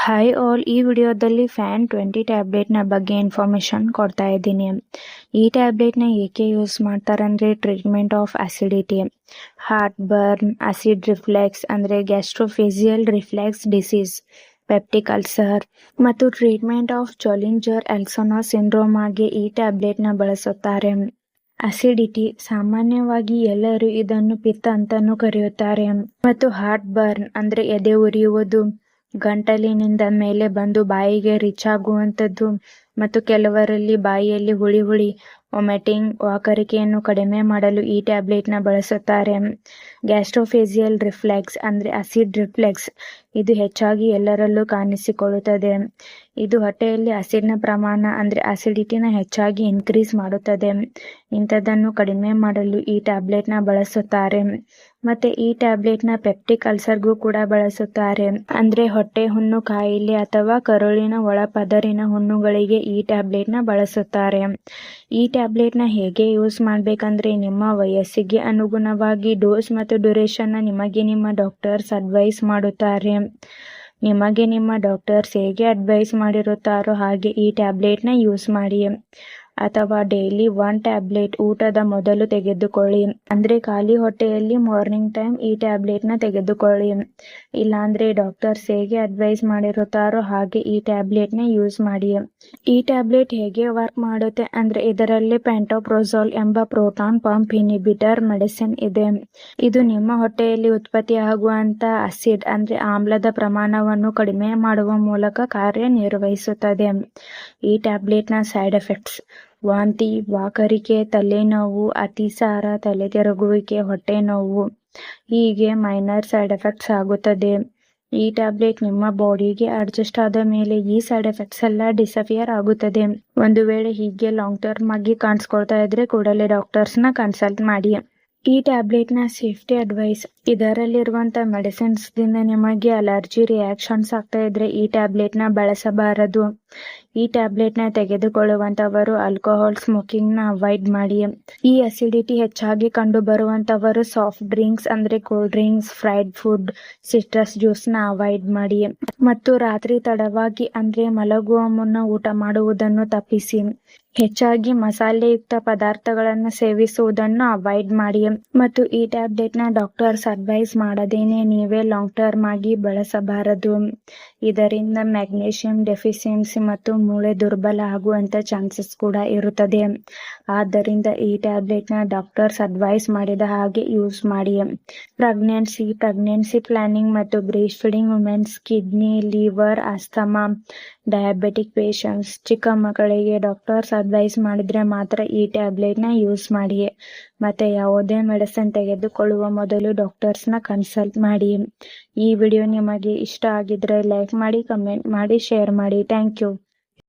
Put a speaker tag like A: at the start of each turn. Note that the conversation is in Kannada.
A: ಹಾಯ್ ಆಲ್, ಈ ವಿಡಿಯೋದಲ್ಲಿ ಫ್ಯಾನ್ 20 ಟ್ಯಾಬ್ಲೆಟ್ನ ಬಗ್ಗೆ ಇನ್ಫಾರ್ಮೇಷನ್ ಕೊಡ್ತಾ ಇದ್ದೀನಿ. ಈ ಟ್ಯಾಬ್ಲೆಟ್ನ ಏಕೆ ಯೂಸ್ ಮಾಡ್ತಾರಂದ್ರೆ treatment of acidity, heart burn, acid reflux ಅಂದರೆ gastroesophageal reflux disease, peptic ulcer ಮತ್ತು treatment of Zollinger Ellison syndrome ಆಗಿ ಈ ಟ್ಯಾಬ್ಲೆಟ್ನ ಬಳಸುತ್ತಾರೆ. ಅಸಿಡಿಟಿ ಸಾಮಾನ್ಯವಾಗಿ ಎಲ್ಲರೂ ಇದನ್ನು ಪಿತ್ತ ಅಂತಾನೂ ಕರೆಯುತ್ತಾರೆ ಮತ್ತು ಹಾರ್ಟ್ ಬರ್ನ್ ಅಂದ್ರೆ ಎದೆ ಉರಿಯುವುದು, ಗಂಟಲಿನಿಂದ ಮೇಲೆ ಬಂದು ಬಾಯಿಗೆ ರೀಚ್ ಆಗುವಂಥದ್ದು ಮತ್ತು ಕೆಲವರಲ್ಲಿ ಬಾಯಿಯಲ್ಲಿ ಹುಳಿ ವಾಮಿಟಿಂಗ್, ವಾಕರಿಕೆಯನ್ನು ಕಡಿಮೆ ಮಾಡಲು ಈ ಟ್ಯಾಬ್ಲೆಟ್ನ ಬಳಸುತ್ತಾರೆ. ಗ್ಯಾಸ್ಟ್ರೋಫೇಸಿಯಲ್ ರಿಫ್ಲೆಕ್ಸ್ ಅಂದ್ರೆ ಆಸಿಡ್ ರಿಫ್ಲೆಕ್ಸ್, ಇದು ಹೆಚ್ಚಾಗಿ ಎಲ್ಲರಲ್ಲೂ ಕಾಣಿಸಿಕೊಳ್ಳುತ್ತದೆ. ಇದು ಹೊಟ್ಟೆಯಲ್ಲಿ ಆಸಿಡ್ನ ಪ್ರಮಾಣ ಅಂದ್ರೆ ಆಸಿಡಿಟಿನ ಹೆಚ್ಚಾಗಿ ಇನ್ಕ್ರೀಸ್ ಮಾಡುತ್ತದೆ. ಇಂಥದನ್ನು ಕಡಿಮೆ ಮಾಡಲು ಈ ಟ್ಯಾಬ್ಲೆಟ್ನ ಬಳಸುತ್ತಾರೆ. ಮತ್ತೆ ಈ ಟ್ಯಾಬ್ಲೆಟ್ನ ಪೆಪ್ಟಿಕ್ ಅಲ್ಸರ್ಗೂ ಕೂಡ ಬಳಸುತ್ತಾರೆ. ಅಂದ್ರೆ ಹೊಟ್ಟೆ ಹುಣ್ಣು ಕಾಯಿಲೆ ಅಥವಾ ಕರುಳಿನ ಒಳಪದರಿನ ಹುಣ್ಣುಗಳಿಗೆ ಈ ಟ್ಯಾಬ್ಲೆಟ್ನ ಬಳಸುತ್ತಾರೆ. ಈ ಟ್ಯಾಬ್ಲೆಟ್ನ ಹೇಗೆ ಯೂಸ್ ಮಾಡ್ಬೇಕಂದ್ರೆ ನಿಮ್ಮ ವಯಸ್ಸಿಗೆ ಅನುಗುಣವಾಗಿ ಡೋಸ್ ಮತ್ತು ಡ್ಯೂರೇಷನ್ನ ನಿಮಗೆ ನಿಮ್ಮ ಡಾಕ್ಟರ್ಸ್ ಅಡ್ವೈಸ್ ಮಾಡುತ್ತಾರೆ. ನಿಮಗೆ ನಿಮ್ಮ ಡಾಕ್ಟರ್ಸ್ ಹೇಗೆ ಅಡ್ವೈಸ್ ಮಾಡಿರುತ್ತಾರೋ ಹಾಗೆ ಈ ಟ್ಯಾಬ್ಲೆಟ್ನ ಯೂಸ್ ಮಾಡಿ. ಅಥವಾ ಡೈಲಿ 1 ಟ್ಯಾಬ್ಲೆಟ್ ಊಟದ ಮೊದಲು ತೆಗೆದುಕೊಳ್ಳಿ. ಅಂದ್ರೆ ಖಾಲಿ ಹೊಟ್ಟೆಯಲ್ಲಿ ಮಾರ್ನಿಂಗ್ ಟೈಮ್ ಈ ಟ್ಯಾಬ್ಲೆಟ್ನ ತೆಗೆದುಕೊಳ್ಳಿ. ಇಲ್ಲಾಂದ್ರೆ ಡಾಕ್ಟರ್ಸ್ ಹೇಗೆ ಅಡ್ವೈಸ್ ಮಾಡಿರುತ್ತಾರೋ ಹಾಗೆ ಈ ಟ್ಯಾಬ್ಲೆಟ್ನ ಯೂಸ್ ಮಾಡಿ. ಈ ಟ್ಯಾಬ್ಲೆಟ್ ಹೇಗೆ ವರ್ಕ್ ಮಾಡುತ್ತೆ ಅಂದ್ರೆ ಇದರಲ್ಲಿ ಪ್ಯಾಂಟೋಪ್ರೋಸೋಲ್ ಎಂಬ ಪ್ರೋಟಾನ್ ಪಂಪ್ ಇನ್ಹಿಬಿಟರ್ ಮೆಡಿಸಿನ್ ಇದೆ. ಇದು ನಿಮ್ಮ ಹೊಟ್ಟೆಯಲ್ಲಿ ಉತ್ಪತ್ತಿಯಾಗುವಂತ ಆಸಿಡ್ ಅಂದ್ರೆ ಆಮ್ಲದ ಪ್ರಮಾಣವನ್ನು ಕಡಿಮೆ ಮಾಡುವ ಮೂಲಕ ಕಾರ್ಯನಿರ್ವಹಿಸುತ್ತದೆ. ಈ ಟ್ಯಾಬ್ಲೆಟ್ನ ಸೈಡ್ ಎಫೆಕ್ಟ್ಸ್: ವಾಂತಿ, ವಾಕರಿಕೆ, ತಲೆನೋವು, ಅತಿಸಾರ, ತಲೆ ತಿರುಗುವಿಕೆ, ಹೊಟ್ಟೆ ನೋವು ಹೀಗೆ ಮೈನರ್ ಸೈಡ್ ಎಫೆಕ್ಟ್ಸ್ ಆಗುತ್ತದೆ. ಈ ಟ್ಯಾಬ್ಲೆಟ್ ನಿಮ್ಮ ಬಾಡಿಗೆ ಅಡ್ಜಸ್ಟ್ ಆದ ಮೇಲೆ ಈ ಸೈಡ್ ಎಫೆಕ್ಟ್ಸ್ ಎಲ್ಲ ಡಿಸಪಿಯರ್ ಆಗುತ್ತದೆ. ಒಂದು ವೇಳೆ ಹೀಗೆ ಲಾಂಗ್ ಟರ್ಮ್ ಆಗಿ ಕಾಣಿಸ್ಕೊಳ್ತಾ ಇದ್ರೆ ಕೂಡಲೇ ಡಾಕ್ಟರ್ಸ್ನ ಕನ್ಸಲ್ಟ್ ಮಾಡಿ. ಈ ಟ್ಯಾಬ್ಲೆಟ್ನ ಸೇಫ್ಟಿ ಅಡ್ವೈಸ್: ಇದರಲ್ಲಿರುವಂತ ಮೆಡಿಸಿನ್ಸ್ ದಿಂದ ನಿಮಗೆ ಅಲರ್ಜಿ ರಿಯಾಕ್ಷನ್ಸ್ ಆಗ್ತಾ ಇದ್ರೆ ಈ ಟ್ಯಾಬ್ಲೆಟ್ನ ಬಳಸಬಾರದು. ಈ ಟ್ಯಾಬ್ಲೆಟ್ನ ತೆಗೆದುಕೊಳ್ಳುವಂತವರು ಆಲ್ಕೋಹಾಲ್ ಸ್ಮೋಕಿಂಗ್ ನ ಅವಾಯ್ಡ್ ಮಾಡಿ. ಈ ಅಸಿಡಿಟಿ ಹೆಚ್ಚಾಗಿ ಕಂಡು ಬರುವಂತವರು ಸಾಫ್ಟ್ ಡ್ರಿಂಕ್ಸ್ ಅಂದ್ರೆ cool drinks, fried food, citrus juice ನ ಅವಾಯ್ಡ್ ಮಾಡಿ. ಮತ್ತು ರಾತ್ರಿ ತಡವಾಗಿ ಅಂದ್ರೆ ಮಲಗುವ ಮುನ್ನ ಊಟ ಮಾಡುವುದನ್ನು ತಪ್ಪಿಸಿ. ಹೆಚ್ಚಾಗಿ ಮಸಾಲೆಯುಕ್ತ ಪದಾರ್ಥಗಳನ್ನು ಸೇವಿಸುವುದನ್ನು ಅವಾಯ್ಡ್ ಮಾಡಿ. ಮತ್ತು ಈ ಟ್ಯಾಬ್ಲೆಟ್ನ ಡಾಕ್ಟರ್ಸ್ ಅಡ್ವೈಸ್ ಮಾಡದೇನೆ ನೀವೇ ಲಾಂಗ್ ಟರ್ಮ್ ಆಗಿ ಬಳಸಬಾರದು. ಇದರಿಂದ ಮ್ಯಾಗ್ನೀಷಿಯಂ ಡೆಫಿಷಿಯನ್ಸಿ ಮತ್ತು ಮೂಳೆ ದುರ್ಬಲ ಆಗುವಂತ ಚಾನ್ಸಸ್ ಕೂಡ ಇರುತ್ತದೆ. ಆದ್ದರಿಂದ ಈ ಟ್ಯಾಬ್ಲೆಟ್ನ ಡಾಕ್ಟರ್ಸ್ ಅಡ್ವೈಸ್ ಮಾಡಿದ ಹಾಗೆ ಯೂಸ್ ಮಾಡಿ. ಪ್ರೆಗ್ನೆನ್ಸಿ ಪ್ಲಾನಿಂಗ್ ಮತ್ತು breast feeding womens, kidney, liver, asthma, diabetic patients, ಚಿಕ್ಕ ಮಕ್ಕಳಿಗೆ ಡಾಕ್ಟರ್ಸ್ ಅಡ್ವೈಸ್ ಮಾಡಿದ್ರೆ ಮಾತ್ರ ಈ ಟ್ಯಾಬ್ಲೆಟ್ನ ಯೂಸ್ ಮಾಡಿ. ಮತ್ತೆ ಯಾವುದೇ ಮೆಡಿಸಿನ್ ತೆಗೆದುಕೊಳ್ಳುವ ಮೊದಲು ಡಾಕ್ಟರ್ಸ್ನ ಕನ್ಸಲ್ಟ್ ಮಾಡಿ. ಈ ವಿಡಿಯೋ ನಿಮಗೆ ಇಷ್ಟ ಆಗಿದ್ರೆ ಲೈಕ್ ಮಾಡಿ, ಕಮೆಂಟ್ ಮಾಡಿ, ಶೇರ್ ಮಾಡಿ. Thank you.